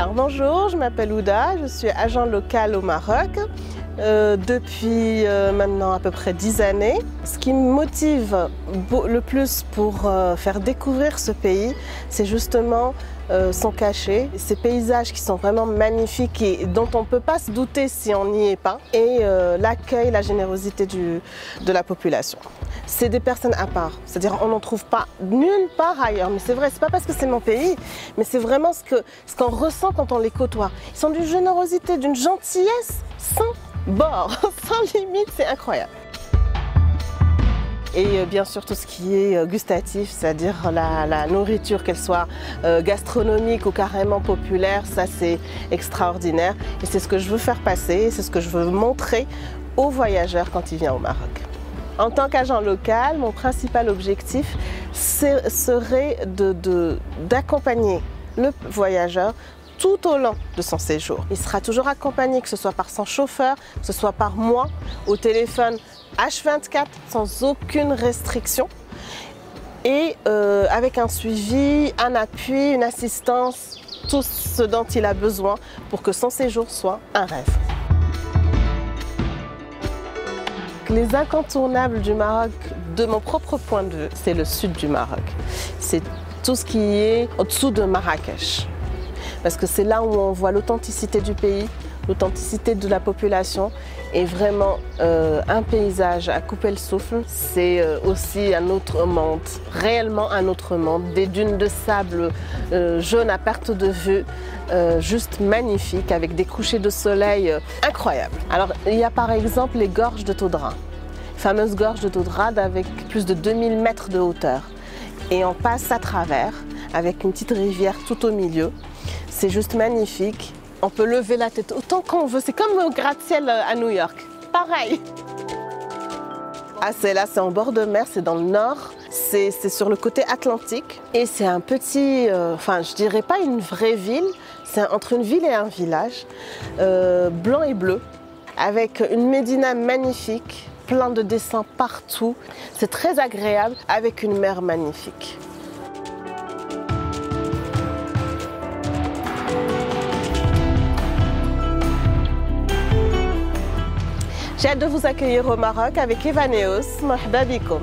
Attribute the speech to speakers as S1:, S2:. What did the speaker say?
S1: Alors bonjour, je m'appelle Ouda, je suis agent local au Maroc depuis maintenant à peu près 10 années. Ce qui me motive le plus pour faire découvrir ce pays, c'est justement son cachet, ces paysages qui sont vraiment magnifiques et dont on ne peut pas se douter si on n'y est pas, et l'accueil, la générosité de la population. C'est des personnes à part, c'est-à-dire on n'en trouve pas nulle part ailleurs, mais c'est vrai, c'est pas parce que c'est mon pays, mais c'est vraiment ce qu'on ressent quand on les côtoie. Ils sont d'une générosité, d'une gentillesse sans bord, sans limite, c'est incroyable. Et bien sûr tout ce qui est gustatif, c'est-à-dire la nourriture, qu'elle soit gastronomique ou carrément populaire, ça c'est extraordinaire. Et c'est ce que je veux faire passer, c'est ce que je veux montrer aux voyageurs quand ils viennent au Maroc. En tant qu'agent local, mon principal objectif serait d'accompagner le voyageur tout au long de son séjour. Il sera toujours accompagné, que ce soit par son chauffeur, que ce soit par moi, au téléphone H24, sans aucune restriction, et avec un suivi, un appui, une assistance, tout ce dont il a besoin pour que son séjour soit un rêve. Les incontournables du Maroc, de mon propre point de vue, c'est le sud du Maroc. C'est tout ce qui est au-dessous de Marrakech. Parce que c'est là où on voit l'authenticité du pays, l'authenticité de la population, et vraiment un paysage à couper le souffle. C'est aussi un autre monde, réellement un autre monde. Des dunes de sable jaune à perte de vue, juste magnifiques, avec des couchers de soleil incroyables. Alors il y a par exemple les gorges de Todra, fameuses gorges de Todra avec plus de 2000 mètres de hauteur. Et on passe à travers avec une petite rivière tout au milieu. C'est juste magnifique. On peut lever la tête autant qu'on veut. C'est comme un gratte-ciel à New York. Pareil. Ah, c'est là, c'est en bord de mer, c'est dans le nord. C'est sur le côté atlantique. Et c'est un petit, enfin, je dirais pas une vraie ville. C'est entre une ville et un village, blanc et bleu, avec une médina magnifique, plein de dessins partout. C'est très agréable, avec une mer magnifique. J'ai hâte de vous accueillir au Maroc avec Evaneos. Marhaba bikoum.